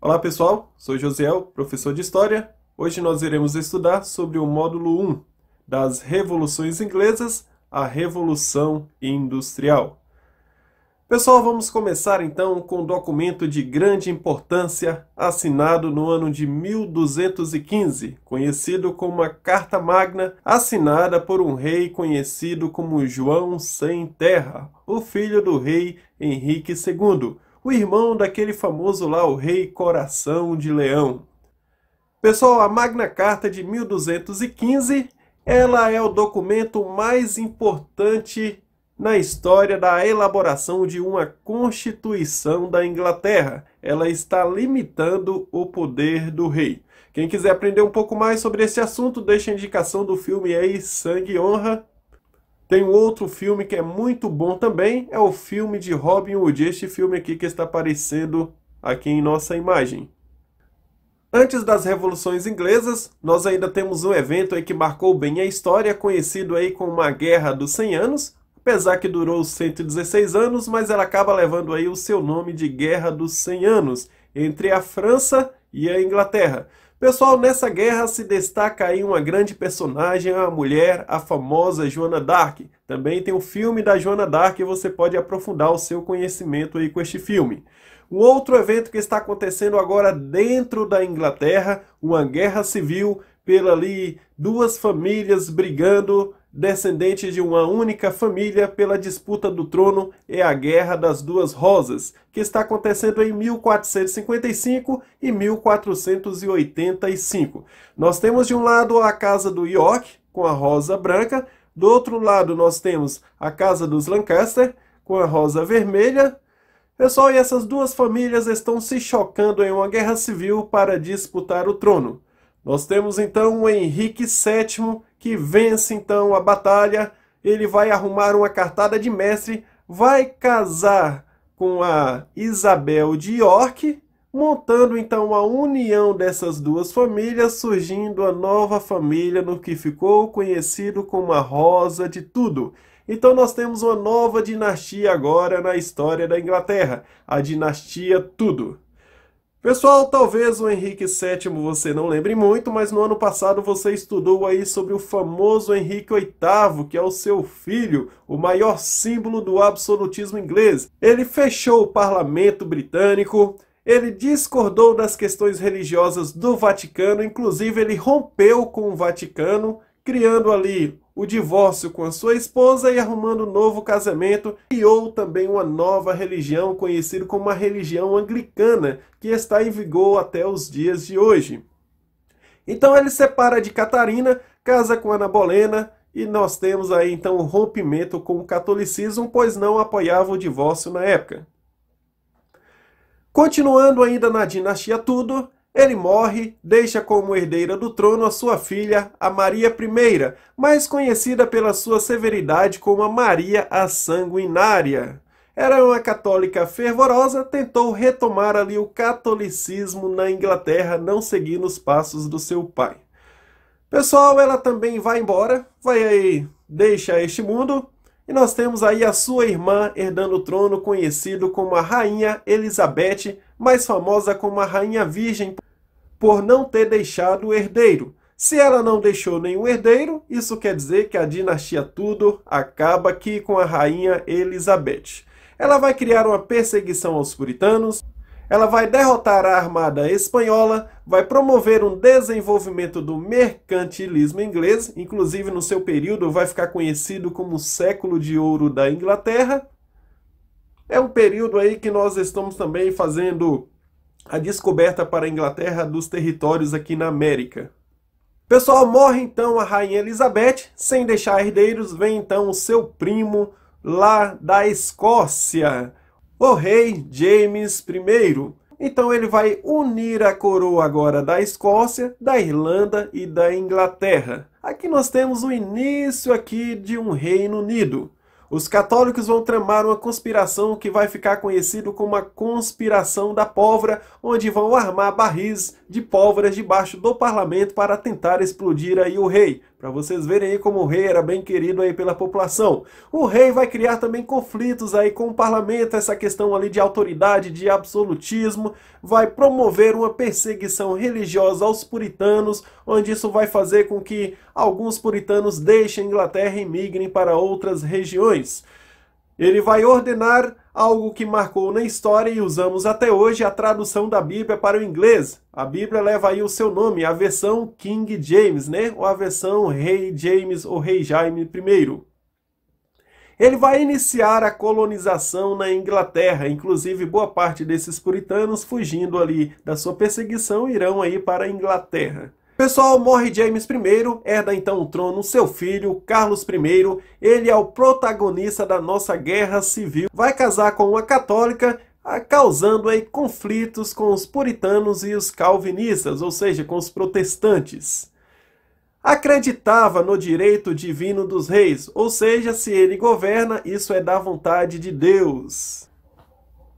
Olá pessoal, sou Josiel, professor de História. Hoje nós iremos estudar sobre o módulo 1 das Revoluções Inglesas, a Revolução Industrial. Pessoal, vamos começar então com um documento de grande importância assinado no ano de 1215, conhecido como a Carta Magna, assinada por um rei conhecido como João Sem Terra, o filho do rei Henrique II, o irmão daquele famoso lá, o rei Coração de Leão. Pessoal, a Magna Carta de 1215, ela é o documento mais importante na história da elaboração de uma Constituição da Inglaterra. Ela está limitando o poder do rei. Quem quiser aprender um pouco mais sobre esse assunto, deixa a indicação do filme aí, Sangue e Honra. Tem um outro filme que é muito bom também, é o filme de Robin Hood, este filme aqui que está aparecendo aqui em nossa imagem. Antes das Revoluções Inglesas, nós ainda temos um evento aí que marcou bem a história, conhecido aí como a Guerra dos 100 Anos, apesar que durou 116 anos, mas ela acaba levando aí o seu nome de Guerra dos 100 Anos, entre a França e a Inglaterra. Pessoal, nessa guerra se destaca aí uma grande personagem, a mulher, a famosa Joana d'Arc. Também tem um filme da Joana d'Arc e você pode aprofundar o seu conhecimento aí com este filme. Um outro evento que está acontecendo agora dentro da Inglaterra, uma guerra civil, pela ali duas famílias brigando, descendentes de uma única família pela disputa do trono, é a Guerra das Duas Rosas, que está acontecendo em 1455 e 1485. Nós temos de um lado a Casa do York, com a rosa branca, do outro lado nós temos a Casa dos Lancaster, com a rosa vermelha. Pessoal, e essas duas famílias estão se chocando em uma guerra civil para disputar o trono. Nós temos então o Henrique VII, que vence então a batalha. Ele vai arrumar uma cartada de mestre, vai casar com a Isabel de York, montando então a união dessas duas famílias, surgindo a nova família no que ficou conhecido como a Rosa de Tudo. Então nós temos uma nova dinastia agora na história da Inglaterra, a dinastia Tudor. Pessoal, talvez o Henrique VII você não lembre muito, mas no ano passado você estudou aí sobre o famoso Henrique VIII, que é o seu filho, o maior símbolo do absolutismo inglês. Ele fechou o parlamento britânico, ele discordou das questões religiosas do Vaticano, inclusive ele rompeu com o Vaticano, criando ali o divórcio com a sua esposa e arrumando um novo casamento. Criou também uma nova religião, conhecida como a religião anglicana, que está em vigor até os dias de hoje. Então ele separa de Catarina, casa com Ana Bolena, e nós temos aí então o rompimento com o catolicismo, pois não apoiava o divórcio na época. Continuando ainda na dinastia Tudor, ele morre, deixa como herdeira do trono a sua filha, a Maria I, mais conhecida pela sua severidade como a Maria a Sanguinária. Era uma católica fervorosa, tentou retomar ali o catolicismo na Inglaterra, não seguindo os passos do seu pai. Pessoal, ela também vai embora, deixa este mundo, e nós temos aí a sua irmã herdando o trono, conhecido como a Rainha Elizabeth, mais famosa como a Rainha Virgem, por não ter deixado o herdeiro. Se ela não deixou nenhum herdeiro, isso quer dizer que a dinastia Tudor acaba aqui com a Rainha Elizabeth. Ela vai criar uma perseguição aos puritanos, ela vai derrotar a armada espanhola, vai promover um desenvolvimento do mercantilismo inglês, inclusive no seu período vai ficar conhecido como o século de ouro da Inglaterra. É um período aí que nós estamos também fazendo a descoberta para a Inglaterra dos territórios aqui na América. Pessoal, morre então a Rainha Elizabeth, sem deixar herdeiros, vem então o seu primo lá da Escócia, o rei James I. Então ele vai unir a coroa agora da Escócia, da Irlanda e da Inglaterra. Aqui nós temos o início aqui de um Reino Unido. Os católicos vão tramar uma conspiração que vai ficar conhecido como a Conspiração da Pólvora, onde vão armar barris, de pólvora debaixo do parlamento para tentar explodir aí o rei. Para vocês verem aí como o rei era bem querido aí pela população. O rei vai criar também conflitos aí com o parlamento, essa questão ali de autoridade, de absolutismo, vai promover uma perseguição religiosa aos puritanos, onde isso vai fazer com que alguns puritanos deixem a Inglaterra e migrem para outras regiões. Ele vai ordenar algo que marcou na história e usamos até hoje, a tradução da Bíblia para o inglês. A Bíblia leva aí o seu nome, a versão King James, né? Ou a versão Rei James ou Rei Jaime I. Ele vai iniciar a colonização na Inglaterra, inclusive boa parte desses puritanos fugindo ali da sua perseguição irão aí para a Inglaterra. Pessoal, morre James I, herda então o trono seu filho, Carlos I. Ele é o protagonista da nossa guerra civil. Vai casar com uma católica, causando aí conflitos com os puritanos e os calvinistas, ou seja, com os protestantes. Acreditava no direito divino dos reis, ou seja, se ele governa, isso é da vontade de Deus.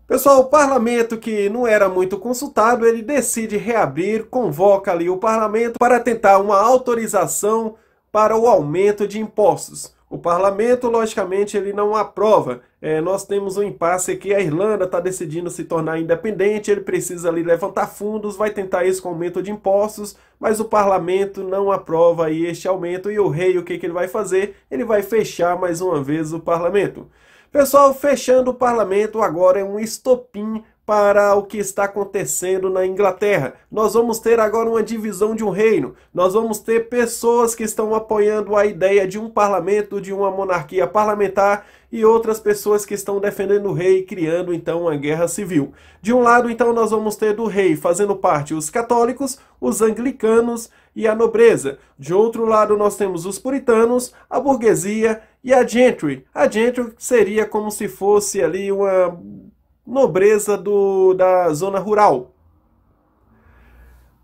Pessoal, o parlamento, que não era muito consultado, ele decide reabrir, convoca ali o parlamento para tentar uma autorização para o aumento de impostos. O parlamento, logicamente, ele não aprova. Nós temos um impasse aqui, a Irlanda está decidindo se tornar independente, ele precisa ali levantar fundos, vai tentar isso com aumento de impostos, mas o parlamento não aprova aí este aumento, e o rei, o que ele vai fazer? Ele vai fechar mais uma vez o parlamento. Pessoal, fechando o parlamento agora é um estopim para o que está acontecendo na Inglaterra. Nós vamos ter agora uma divisão de um reino. Nós vamos ter pessoas que estão apoiando a ideia de um parlamento, de uma monarquia parlamentar, e outras pessoas que estão defendendo o rei, criando então uma guerra civil. De um lado, então, nós vamos ter do rei fazendo parte os católicos, os anglicanos e a nobreza. De outro lado, nós temos os puritanos, a burguesia e a gentry. A gentry seria como se fosse ali uma nobreza da zona rural.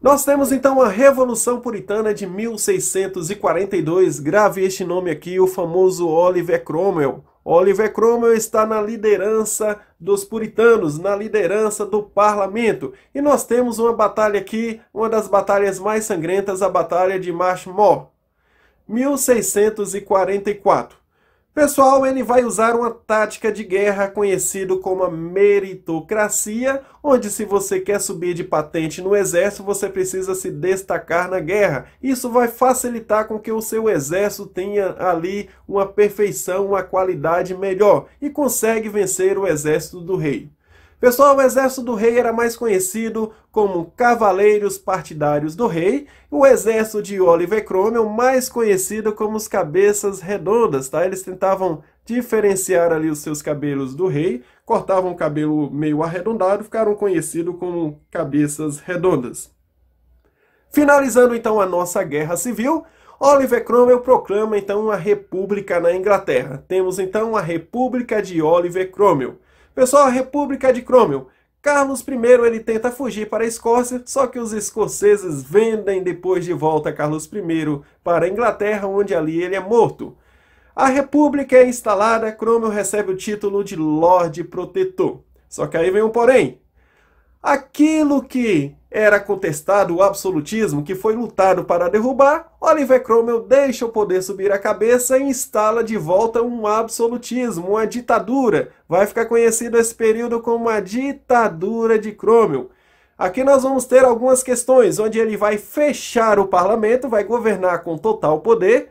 Nós temos então a Revolução Puritana de 1642, grave este nome aqui, o famoso Oliver Cromwell. Oliver Cromwell está na liderança dos puritanos, na liderança do parlamento. E nós temos uma batalha aqui, uma das batalhas mais sangrentas, a Batalha de Marshmoor, 1644. Pessoal, ele vai usar uma tática de guerra conhecida como a meritocracia, onde se você quer subir de patente no exército, você precisa se destacar na guerra. Isso vai facilitar com que o seu exército tenha ali uma perfeição, uma qualidade melhor e consegue vencer o exército do rei. Pessoal, o exército do rei era mais conhecido como cavaleiros partidários do rei, o exército de Oliver Cromwell mais conhecido como os cabeças redondas, tá? Eles tentavam diferenciar ali os seus cabelos do rei, cortavam o cabelo meio arredondado, ficaram conhecidos como cabeças redondas. Finalizando então a nossa guerra civil, Oliver Cromwell proclama então a república na Inglaterra. Temos então a República de Oliver Cromwell. Pessoal, a República de Cromwell. Carlos I ele tenta fugir para a Escócia, só que os escoceses vendem depois de volta Carlos I para a Inglaterra, onde ali ele é morto. A República é instalada, Cromwell recebe o título de Lorde Protetor. Só que aí vem um porém. Aquilo que era contestado, o absolutismo, que foi lutado para derrubar, Oliver Cromwell deixa o poder subir a cabeça e instala de volta um absolutismo, uma ditadura. Vai ficar conhecido esse período como a ditadura de Cromwell. Aqui nós vamos ter algumas questões, onde ele vai fechar o parlamento, vai governar com total poder,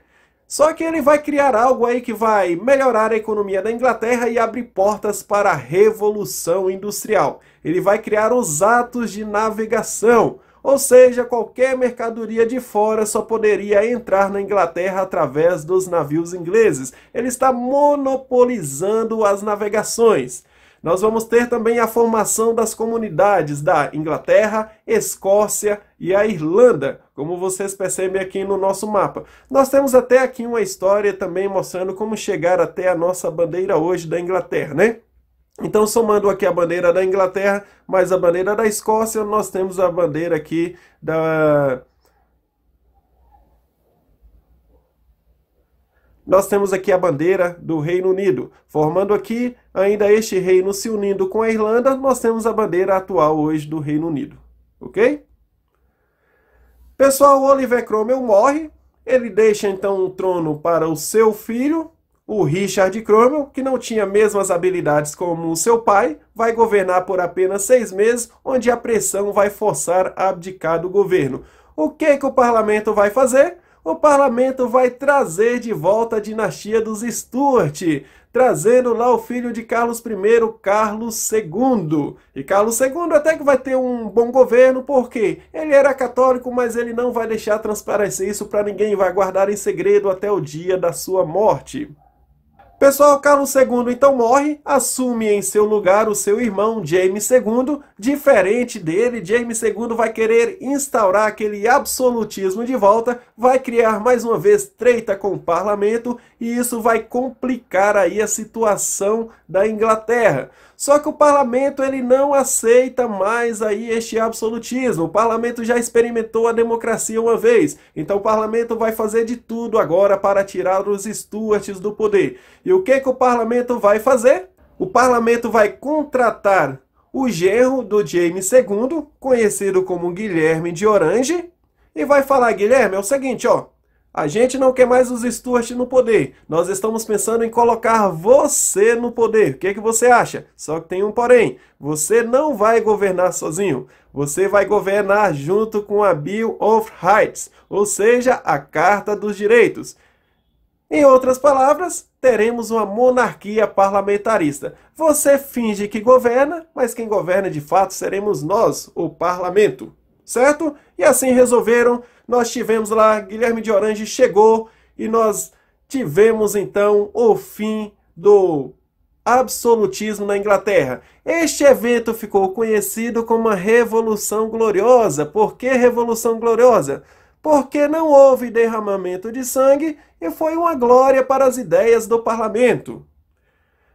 só que ele vai criar algo aí que vai melhorar a economia da Inglaterra e abrir portas para a Revolução Industrial. Ele vai criar os atos de navegação, ou seja, qualquer mercadoria de fora só poderia entrar na Inglaterra através dos navios ingleses. Ele está monopolizando as navegações. Nós vamos ter também a formação das comunidades da Inglaterra, Escócia e a Irlanda, como vocês percebem aqui no nosso mapa. Nós temos até aqui uma história também mostrando como chegar até a nossa bandeira hoje da Inglaterra, né? Então, somando aqui a bandeira da Inglaterra, mais a bandeira da Escócia, nós temos a bandeira aqui da... Nós temos aqui a bandeira do Reino Unido. Formando aqui, ainda este reino se unindo com a Irlanda, nós temos a bandeira atual hoje do Reino Unido. Ok? Pessoal, Oliver Cromwell morre, ele deixa então o trono para o seu filho, o Richard Cromwell, que não tinha mesmas habilidades como o seu pai, vai governar por apenas 6 meses, onde a pressão vai forçar a abdicar do governo. O que o parlamento vai fazer? O parlamento vai trazer de volta a dinastia dos Stuart, trazendo lá o filho de Carlos I, Carlos II. E Carlos II até que vai ter um bom governo, porque ele era católico, mas ele não vai deixar transparecer isso para ninguém, vai guardar em segredo até o dia da sua morte. Pessoal, Carlos II então morre, assume em seu lugar o seu irmão James II. Diferente dele, James II vai querer instaurar aquele absolutismo de volta, vai criar mais uma vez treta com o parlamento e isso vai complicar aí a situação da Inglaterra. Só que o parlamento ele não aceita mais aí este absolutismo. O parlamento já experimentou a democracia uma vez, então o parlamento vai fazer de tudo agora para tirar os Stuarts do poder. E o que o parlamento vai fazer? O parlamento vai contratar o genro do James II, conhecido como Guilherme de Orange, e vai falar: Guilherme, é o seguinte, ó, a gente não quer mais os Stuart no poder. Nós estamos pensando em colocar você no poder. O que você acha? Só que tem um porém. Você não vai governar sozinho. Você vai governar junto com a Bill of Rights, ou seja, a Carta dos Direitos. Em outras palavras, teremos uma monarquia parlamentarista. Você finge que governa, mas quem governa de fato seremos nós, o parlamento. Certo? E assim resolveram. Nós tivemos lá, Guilherme de Orange chegou e nós tivemos então o fim do absolutismo na Inglaterra. Este evento ficou conhecido como a Revolução Gloriosa. Por que Revolução Gloriosa? Porque não houve derramamento de sangue e foi uma glória para as ideias do parlamento.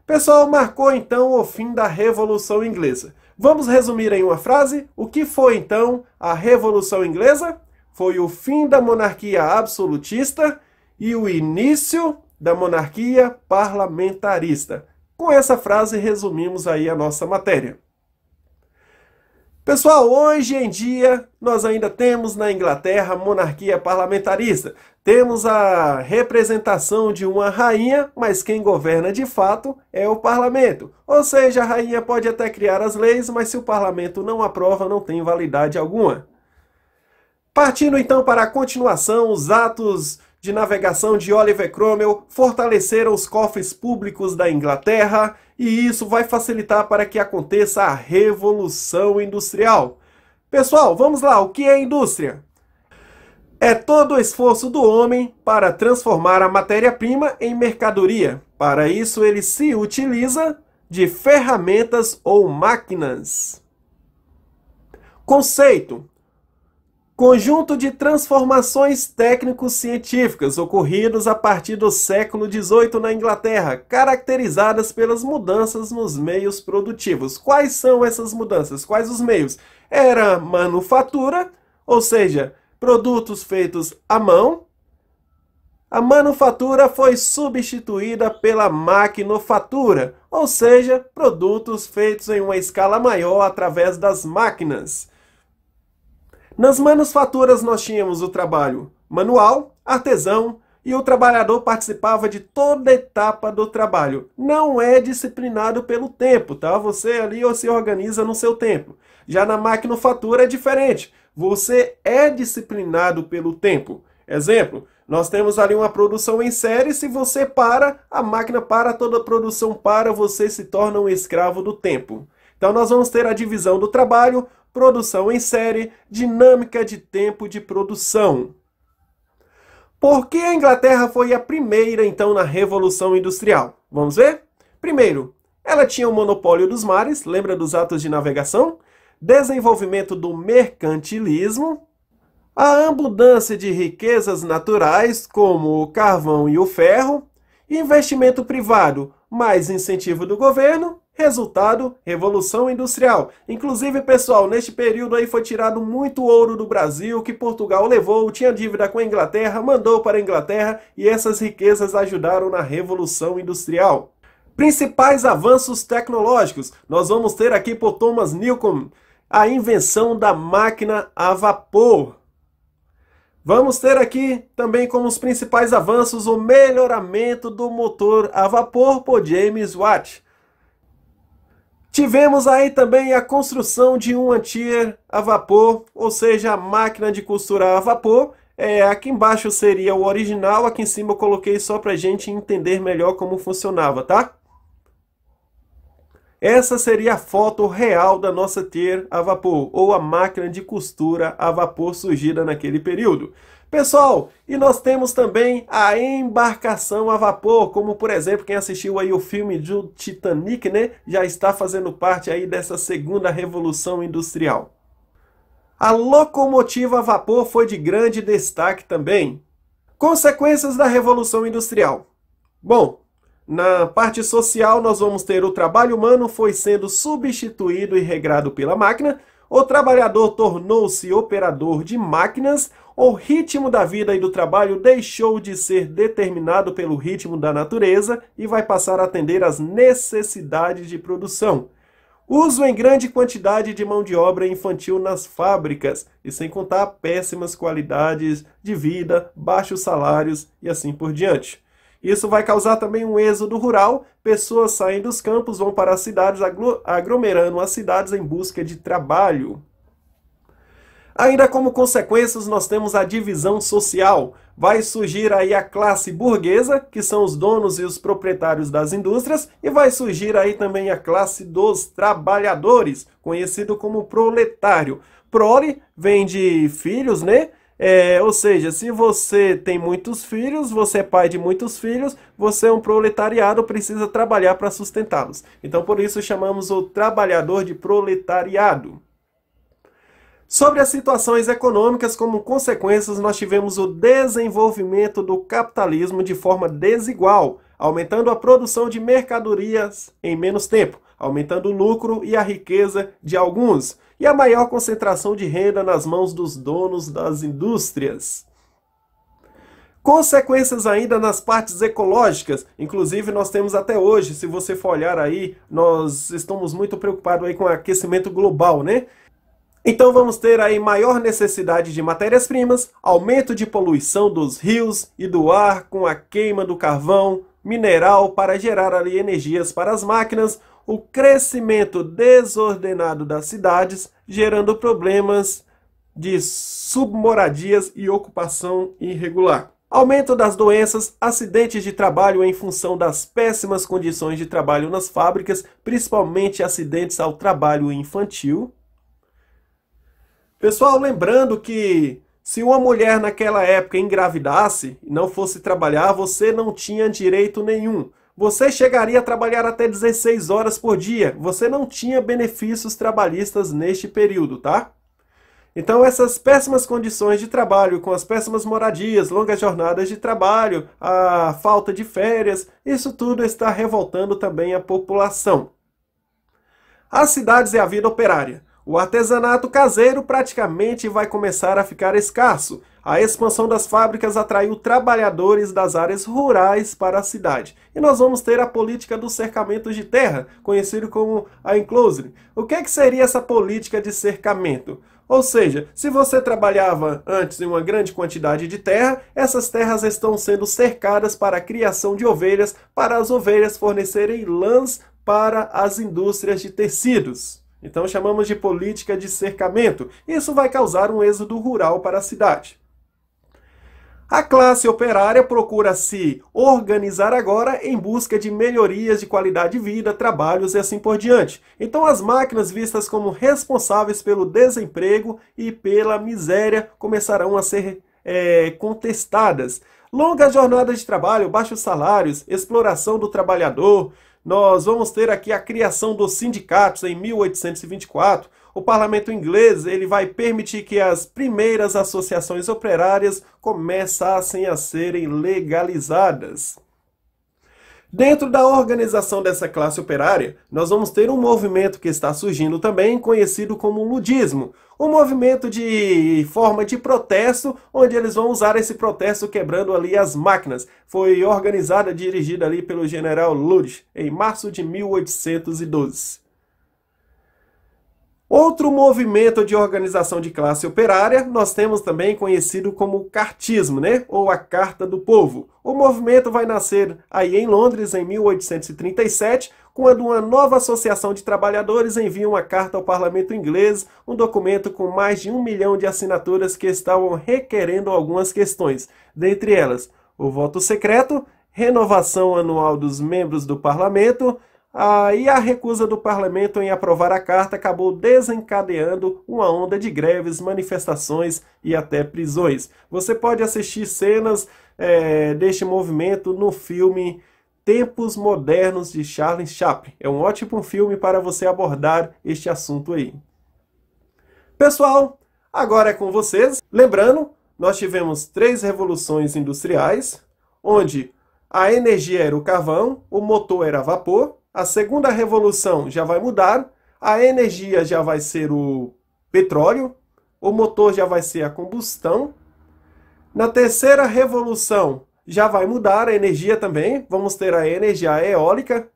Pessoal, marcou então o fim da Revolução Inglesa. Vamos resumir em uma frase? O que foi então a Revolução Inglesa? Foi o fim da monarquia absolutista e o início da monarquia parlamentarista. Com essa frase resumimos aí a nossa matéria. Pessoal, hoje em dia nós ainda temos na Inglaterra a monarquia parlamentarista. Temos a representação de uma rainha, mas quem governa de fato é o parlamento. Ou seja, a rainha pode até criar as leis, mas se o parlamento não aprova, não tem validade alguma. Partindo então para a continuação, os atos de navegação de Oliver Cromwell fortaleceram os cofres públicos da Inglaterra e isso vai facilitar para que aconteça a Revolução Industrial. Pessoal, vamos lá, o que é indústria? É todo o esforço do homem para transformar a matéria-prima em mercadoria. Para isso, ele se utiliza de ferramentas ou máquinas. Conceito: conjunto de transformações técnico-científicas ocorridos a partir do século XVIII na Inglaterra, caracterizadas pelas mudanças nos meios produtivos. Quais são essas mudanças? Quais os meios? Era manufatura, ou seja, produtos feitos à mão. A manufatura foi substituída pela maquinofatura, ou seja, produtos feitos em uma escala maior através das máquinas. Nas manufaturas nós tínhamos o trabalho manual, artesão, e o trabalhador participava de toda etapa do trabalho. Não é disciplinado pelo tempo, tá? Você ali se organiza no seu tempo. Já na maquinofatura é diferente. Você é disciplinado pelo tempo. Exemplo, nós temos ali uma produção em série, se você para, a máquina para, toda a produção para, você se torna um escravo do tempo. Então nós vamos ter a divisão do trabalho, produção em série, dinâmica de tempo de produção. Por que a Inglaterra foi a primeira, então, na Revolução Industrial? Vamos ver? Primeiro, ela tinha o monopólio dos mares, lembra dos atos de navegação? Desenvolvimento do mercantilismo, a abundância de riquezas naturais, como o carvão e o ferro, investimento privado, mais incentivo do governo. Resultado, Revolução Industrial. Inclusive, pessoal, neste período aí foi tirado muito ouro do Brasil, que Portugal levou, tinha dívida com a Inglaterra, mandou para a Inglaterra e essas riquezas ajudaram na Revolução Industrial. Principais avanços tecnológicos. Nós vamos ter aqui por Thomas Newcomen a invenção da máquina a vapor. Vamos ter aqui também como os principais avanços o melhoramento do motor a vapor por James Watt. Tivemos aí também a construção de um antier a vapor, ou seja, a máquina de costurar a vapor. Aqui embaixo seria o original, aqui em cima eu coloquei só para a gente entender melhor como funcionava, tá? Essa seria a foto real da nossa tier a vapor, ou a máquina de costura a vapor surgida naquele período. Pessoal, e nós temos também a embarcação a vapor, como por exemplo, quem assistiu aí o filme do Titanic, né, já está fazendo parte aí dessa segunda revolução industrial. A locomotiva a vapor foi de grande destaque também. Consequências da revolução industrial. Bom, na parte social, nós vamos ter o trabalho humano foi sendo substituído e regrado pela máquina, o trabalhador tornou-se operador de máquinas, o ritmo da vida e do trabalho deixou de ser determinado pelo ritmo da natureza e vai passar a atender às necessidades de produção. Uso em grande quantidade de mão de obra infantil nas fábricas, e sem contar péssimas qualidades de vida, baixos salários e assim por diante. Isso vai causar também um êxodo rural, pessoas saem dos campos, vão para as cidades, aglomerando as cidades em busca de trabalho. Ainda como consequências, nós temos a divisão social. Vai surgir aí a classe burguesa, que são os donos e os proprietários das indústrias, e vai surgir aí também a classe dos trabalhadores, conhecido como proletário. Prole vem de filhos, né? Ou seja, se você tem muitos filhos, você é pai de muitos filhos, você é um proletariado, precisa trabalhar para sustentá-los. Então, por isso, chamamos o trabalhador de proletariado. Sobre as situações econômicas, como consequências, nós tivemos o desenvolvimento do capitalismo de forma desigual, aumentando a produção de mercadorias em menos tempo, aumentando o lucro e a riqueza de alguns, e a maior concentração de renda nas mãos dos donos das indústrias. Consequências ainda nas partes ecológicas, inclusive nós temos até hoje, se você for olhar aí, nós estamos muito preocupados aí com o aquecimento global, né? Então vamos ter aí maior necessidade de matérias-primas, aumento de poluição dos rios e do ar com a queima do carvão, mineral para gerar ali energias para as máquinas, o crescimento desordenado das cidades, gerando problemas de submoradias e ocupação irregular. Aumento das doenças, acidentes de trabalho em função das péssimas condições de trabalho nas fábricas, principalmente acidentes ao trabalho infantil. Pessoal, lembrando que se uma mulher naquela época engravidasse e não fosse trabalhar, você não tinha direito nenhum. Você chegaria a trabalhar até 16 horas por dia. Você não tinha benefícios trabalhistas neste período, tá? Então essas péssimas condições de trabalho, com as péssimas moradias, longas jornadas de trabalho, a falta de férias, isso tudo está revoltando também a população. As cidades e a vida operária. O artesanato caseiro praticamente vai começar a ficar escasso. A expansão das fábricas atraiu trabalhadores das áreas rurais para a cidade. E nós vamos ter a política do cercamento de terra, conhecido como a enclosure. O que seria essa política de cercamento? Ou seja, se você trabalhava antes em uma grande quantidade de terra, essas terras estão sendo cercadas para a criação de ovelhas, para as ovelhas fornecerem lãs para as indústrias de tecidos. Então chamamos de política de cercamento. Isso vai causar um êxodo rural para a cidade. A classe operária procura se organizar agora em busca de melhorias de qualidade de vida, trabalhos e assim por diante. Então as máquinas vistas como responsáveis pelo desemprego e pela miséria começarão a ser contestadas. Longas jornadas de trabalho, baixos salários, exploração do trabalhador. Nós vamos ter aqui a criação dos sindicatos em 1824. O parlamento inglês ele vai permitir que as primeiras associações operárias começassem a serem legalizadas. Dentro da organização dessa classe operária, nós vamos ter um movimento que está surgindo também, conhecido como ludismo. Um movimento de forma de protesto, onde eles vão usar esse protesto quebrando ali as máquinas. Foi organizada, dirigida ali pelo general Lodge, em março de 1812. Outro movimento de organização de classe operária, nós temos também conhecido como cartismo, né? Ou a Carta do Povo. O movimento vai nascer aí em Londres em 1837, quando uma nova associação de trabalhadores envia uma carta ao parlamento inglês, um documento com mais de 1 milhão de assinaturas que estavam requerendo algumas questões, dentre elas o voto secreto, renovação anual dos membros do parlamento, e a recusa do parlamento em aprovar a carta acabou desencadeando uma onda de greves, manifestações e até prisões. Você pode assistir cenas deste movimento no filme Tempos Modernos de Charles Chaplin. É um ótimo filme para você abordar este assunto aí. Pessoal, agora é com vocês. Lembrando, nós tivemos 3 revoluções industriais, onde a energia era o carvão, o motor era a vapor. A segunda revolução já vai mudar, a energia já vai ser o petróleo, o motor já vai ser a combustão. Na terceira revolução já vai mudar a energia também, vamos ter a energia eólica.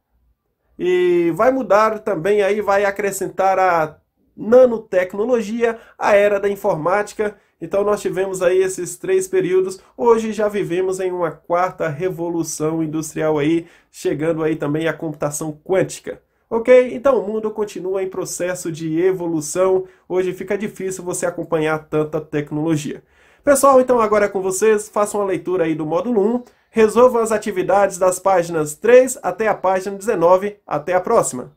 E vai mudar também, aí vai acrescentar a nanotecnologia, a era da informática. Então nós tivemos aí esses 3 períodos. Hoje já vivemos em uma 4ª revolução industrial aí, chegando aí também a computação quântica. Ok? Então o mundo continua em processo de evolução. Hoje fica difícil você acompanhar tanta tecnologia. Pessoal, então agora é com vocês. Façam a leitura aí do módulo 1. Resolvam as atividades das páginas 3 até a página 19. Até a próxima!